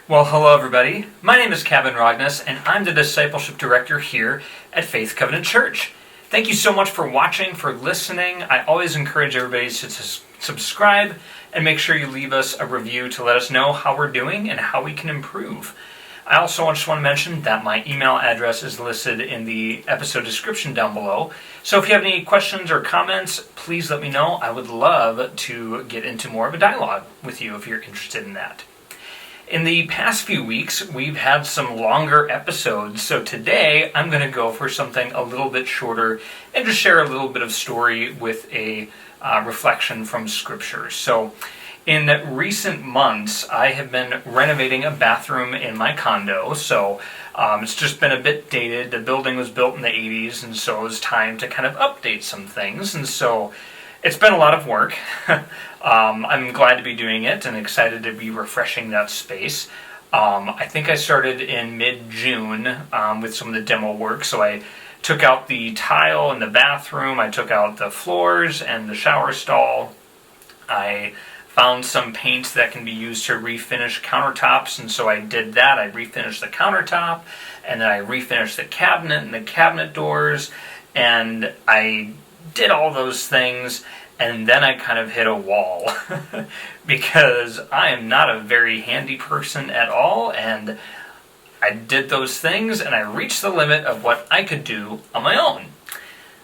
Well, hello everybody. My name is Kevin Rogness, and I'm the Discipleship Director here at Faith Covenant Church. Thank you so much for watching, for listening. I always encourage everybody to subscribe and make sure you leave us a review to let us know how we're doing and how we can improve. I also just want to mention that my email address is listed in the episode description down below. So if you have any questions or comments, please let me know. I would love to get into more of a dialogue with you if you're interested in that. In the past few weeks, we've had some longer episodes, so today I'm going to go for something a little bit shorter and just share a little bit of story with a reflection from Scripture. So, in recent months, I have been renovating a bathroom in my condo, so it's just been a bit dated. The building was built in the 80s, and so it was time to kind of update some things, and so it's been a lot of work. I'm glad to be doing it and excited to be refreshing that space. I think I started in mid-June with some of the demo work. So I took out the tile in the bathroom, I took out the floors and the shower stall. I found some paint that can be used to refinish countertops, and so I did that. I refinished the countertop, and then I refinished the cabinet and the cabinet doors, and I did all those things, and then I kind of hit a wall because I am not a very handy person at all, and I did those things and I reached the limit of what I could do on my own.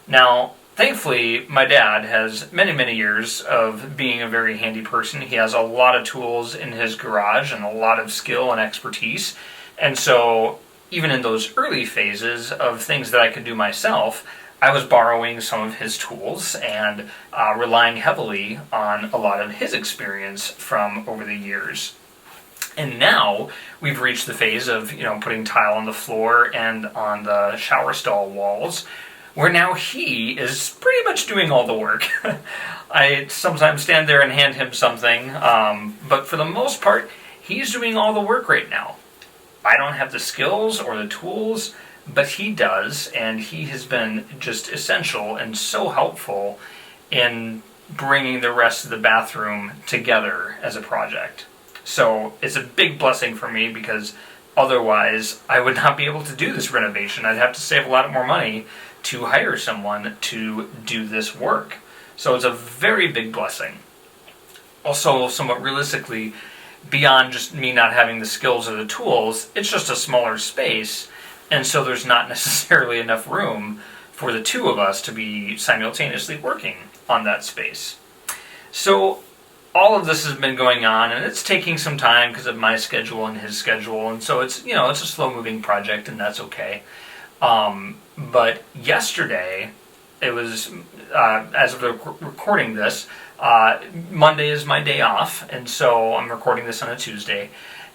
Now, thankfully, my dad has many years of being a very handy person. He has a lot of tools in his garage and a lot of skill and expertise, and so even in those early phases of things that I could do myself, I was borrowing some of his tools and relying heavily on a lot of his experience from over the years. And now we've reached the phase of putting tile on the floor and on the shower stall walls, where now he is pretty much doing all the work. I sometimes stand there and hand him something, but for the most part, he's doing all the work right now. I don't have the skills or the tools, but he does, and he has been just essential and so helpful in bringing the rest of the bathroom together as a project. So it's a big blessing for me because otherwise I would not be able to do this renovation. I'd have to save a lot more money to hire someone to do this work. So it's a very big blessing. Also, somewhat realistically, beyond just me not having the skills or the tools, it's just a smaller space. And so there's not necessarily enough room for the two of us to be simultaneously working on that space. So all of this has been going on, and it's taking some time because of my schedule and his schedule, and so it's it's a slow-moving project, and that's okay. But yesterday, it was as of recording this, Monday is my day off, and so I'm recording this on a Tuesday.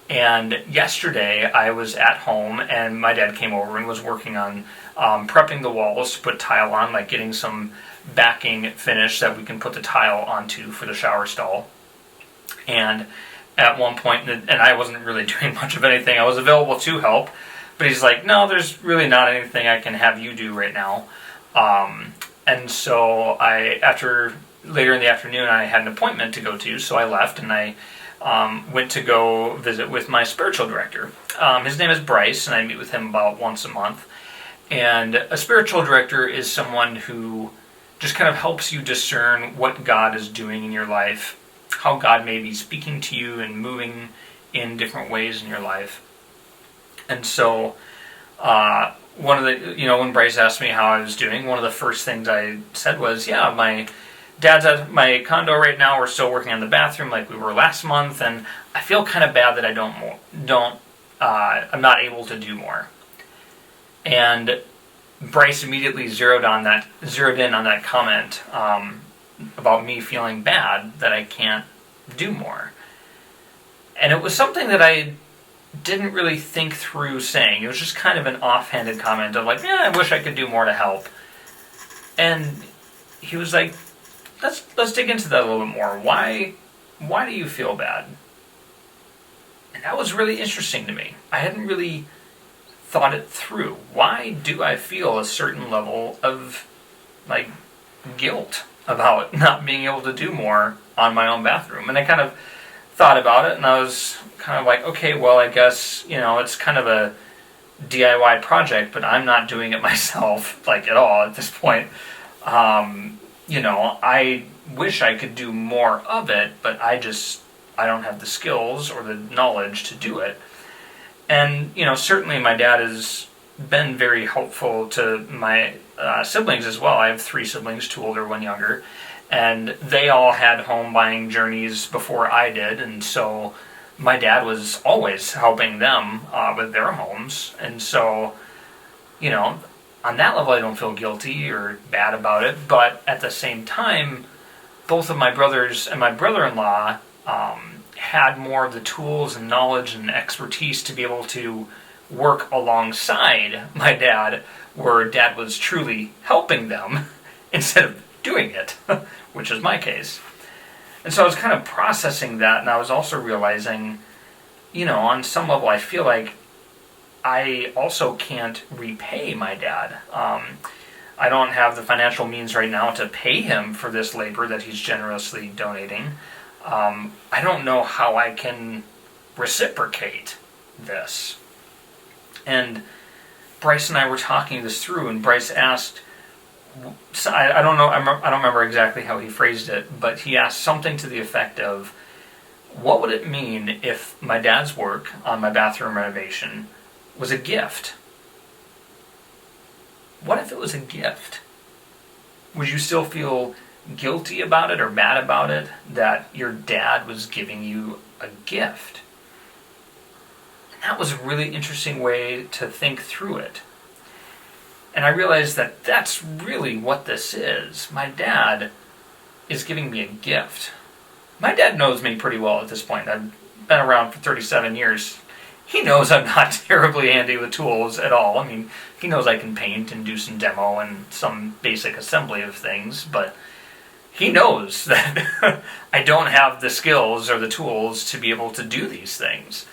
And yesterday, I was at home, and my dad came over and was working on prepping the walls to put tile on, like getting some backing finish that we can put the tile onto for the shower stall. And at one point, and I wasn't really doing much of anything, I was available to help, but he's like, no, there's really not anything I can have you do right now. And so later in the afternoon, I had an appointment to go to, so I left, and I went to go visit with my spiritual director. His name is Bryce, and I meet with him about once a month. And a spiritual director is someone who just kind of helps you discern what God is doing in your life, how God may be speaking to you and moving in different ways in your life. And so one of the, when Bryce asked me how I was doing, one of the first things I said was, yeah, my dad's at my condo right now. We're still working on the bathroom like we were last month, and I feel kind of bad that I'm not able to do more. And Bryce immediately zeroed in on that comment about me feeling bad that I can't do more. And it was something that I didn't really think through saying. It was just kind of an offhanded comment of like, yeah, I wish I could do more to help. And he was like, Let's dig into that a little bit more. Why do you feel bad? And that was really interesting to me. I hadn't really thought it through. Why do I feel a certain level of guilt about not being able to do more on my own bathroom? And I kind of thought about it, and I was kind of like, okay, well, I guess, it's kind of a DIY project, but I'm not doing it myself, like, at all at this point. I wish I could do more of it, but I don't have the skills or the knowledge to do it. And, certainly my dad has been very helpful to my siblings as well. I have 3 siblings, 2 older, 1 younger, and they all had home buying journeys before I did, and so my dad was always helping them with their homes. And so, on that level I don't feel guilty or bad about it, but at the same time, both of my brothers and my brother-in-law had more of the tools and knowledge and expertise to be able to work alongside my dad, where dad was truly helping them instead of doing it, which is my case. And so I was kind of processing that, and I was also realizing, on some level I feel like I also can't repay my dad. I don't have the financial means right now to pay him for this labor that he's generously donating. I don't know how I can reciprocate this. And Bryce and I were talking this through, and Bryce asked, I don't know, I don't remember exactly how he phrased it, but he asked something to the effect of, what would it mean if my dad's work on my bathroom renovation was a gift? What if it was a gift? Would you still feel guilty about it or bad about it that your dad was giving you a gift? And that was a really interesting way to think through it. And I realized that that's really what this is. My dad is giving me a gift. My dad knows me pretty well at this point. I've been around for 37 years. He knows I'm not terribly handy with tools at all. I mean, he knows I can paint and do some demo and some basic assembly of things, but he knows that I don't have the skills or the tools to be able to do these things.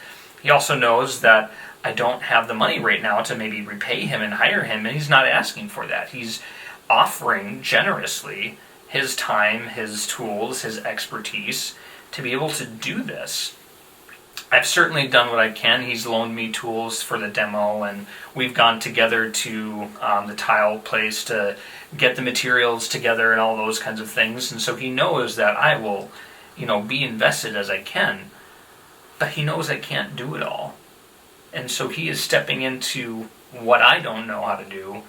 He also knows that I don't have the money right now to maybe repay him and hire him, and he's not asking for that. He's offering generously his time, his tools, his expertise to be able to do this. I've certainly done what I can. He's loaned me tools for the demo, and we've gone together to the tile place to get the materials together and all those kinds of things. And so he knows that I will, be invested as I can, but he knows I can't do it all. And so he is stepping into what I don't know how to do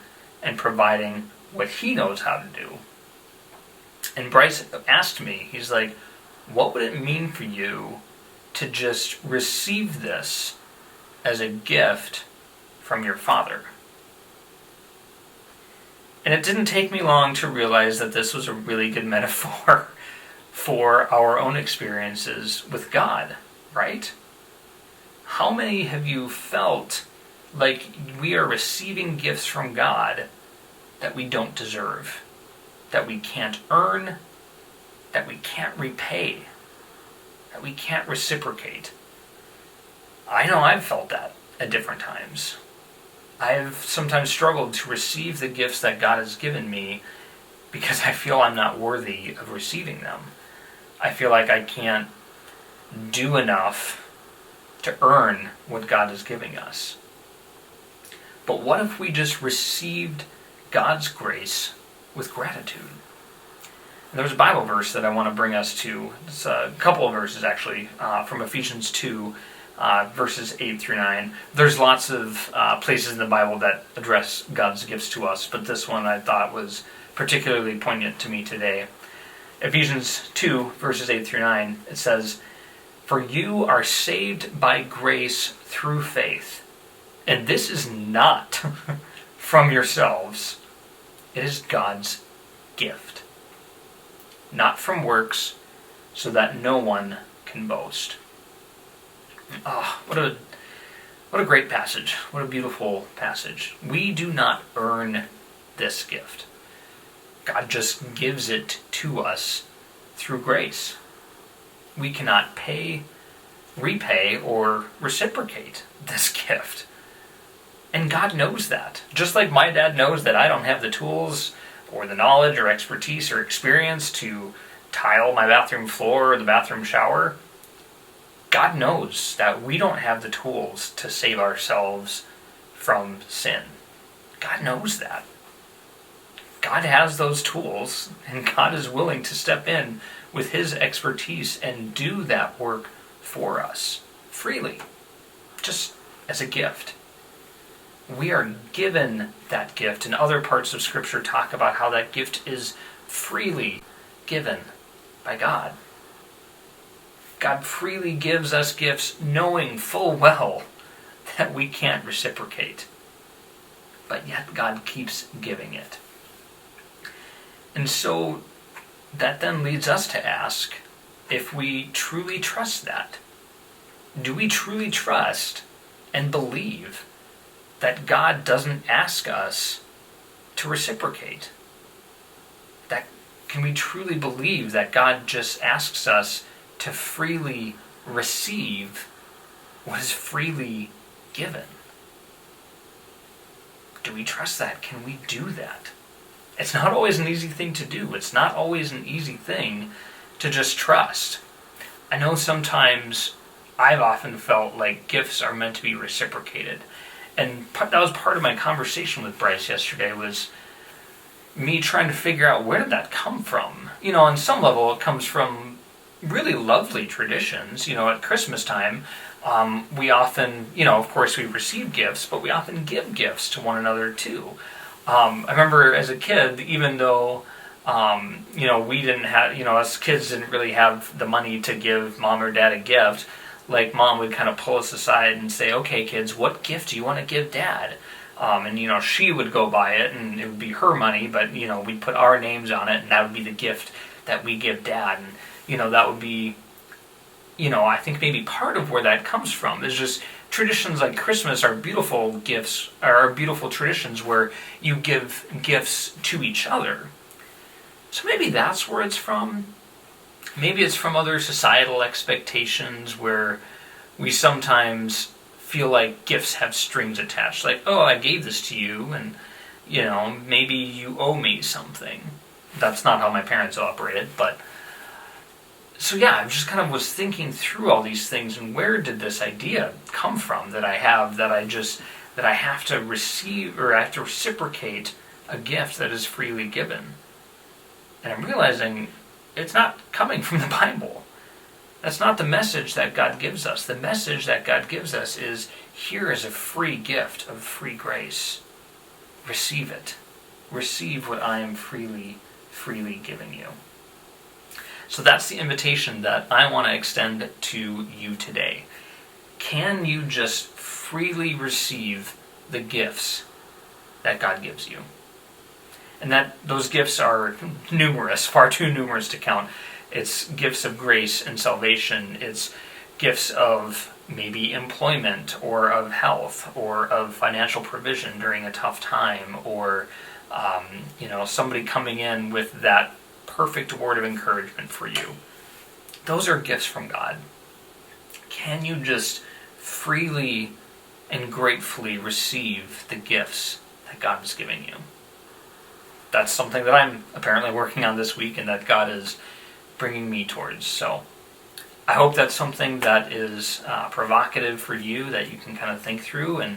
and providing what he knows how to do. And Bryce asked me, he's like, what would it mean for you to just receive this as a gift from your father? And it didn't take me long to realize that this was a really good metaphor for our own experiences with God, right? How many have you felt like we are receiving gifts from God that we don't deserve, that we can't earn, that we can't repay, that we can't reciprocate? I know I've felt that at different times. I've sometimes struggled to receive the gifts that God has given me because I feel I'm not worthy of receiving them. I feel like I can't do enough to earn what God is giving us. But what if we just received God's grace with gratitude? And there's a Bible verse that I want to bring us to. It's a couple of verses actually, from Ephesians 2, verses 8 through 9. There's lots of places in the Bible that address God's gifts to us, but this one I thought was particularly poignant to me today. Ephesians 2, verses 8 through 9, it says, "For you are saved by grace through faith, and this is not from yourselves. It is God's gift, not from works, so that no one can boast." Oh, what a great passage. What a beautiful passage. We do not earn this gift. God just gives it to us through grace. We cannot pay, repay, or reciprocate this gift. And God knows that. Just like my dad knows that I don't have the tools or the knowledge or expertise or experience to tile my bathroom floor or the bathroom shower, God knows that we don't have the tools to save ourselves from sin. God knows that. God has those tools, and God is willing to step in with his expertise and do that work for us freely, just as a gift. We are given that gift, and other parts of Scripture talk about how that gift is freely given by God. God freely gives us gifts knowing full well that we can't reciprocate. But yet God keeps giving it. And so that then leads us to ask if we truly trust that. Do we truly trust and believe that God doesn't ask us to reciprocate? Can we truly believe that God just asks us to freely receive what is freely given? Do we trust that? Can we do that? It's not always an easy thing to do. It's not always an easy thing to just trust. I know sometimes I've often felt like gifts are meant to be reciprocated. And that was part of my conversation with Bryce yesterday, was me trying to figure out where did that come from. On some level it comes from really lovely traditions. At Christmas time, we often, of course we receive gifts, but we often give gifts to one another too. I remember as a kid, even though, we didn't have, us kids didn't really have the money to give mom or dad a gift, like mom would kind of pull us aside and say, okay kids, what gift do you want to give dad? And she would go buy it, and it would be her money, but we'd put our names on it, and that would be the gift that we give dad. And that would be, I think maybe part of where that comes from is just traditions like Christmas are beautiful gifts, are beautiful traditions where you give gifts to each other. So maybe that's where it's from. Maybe it's from other societal expectations where we sometimes feel like gifts have strings attached. Like, oh, I gave this to you, and, maybe you owe me something. That's not how my parents operated, but... So yeah, I just kind of was thinking through all these things, and where did this idea come from that I have to receive, or I have to reciprocate a gift that is freely given? And I'm realizing it's not coming from the Bible. That's not the message that God gives us. The message that God gives us is, here is a free gift of free grace. Receive it. Receive what I am freely giving you. So that's the invitation that I want to extend to you today. Can you just freely receive the gifts that God gives you? And that those gifts are numerous, far too numerous to count. It's gifts of grace and salvation. It's gifts of maybe employment, or of health, or of financial provision during a tough time, or somebody coming in with that perfect word of encouragement for you. Those are gifts from God. Can you just freely and gratefully receive the gifts that God is giving you? That's something that I'm apparently working on this week, and that God is bringing me towards. So I hope that's something that is provocative for you, that you can kind of think through. And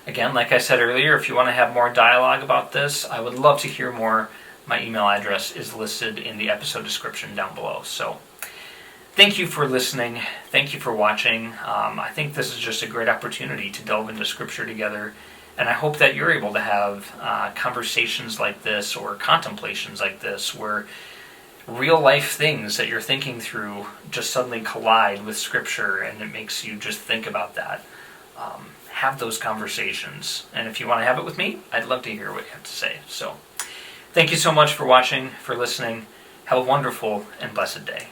again, like I said earlier, if you want to have more dialogue about this, I would love to hear more. My email address is listed in the episode description down below. So thank you for listening. Thank you for watching. I think this is just a great opportunity to delve into Scripture together. And I hope that you're able to have conversations like this, or contemplations like this, where real life things that you're thinking through just suddenly collide with Scripture, and it makes you just think about that. Have those conversations. And if you want to have it with me, I'd love to hear what you have to say. So thank you so much for watching, for listening. Have a wonderful and blessed day.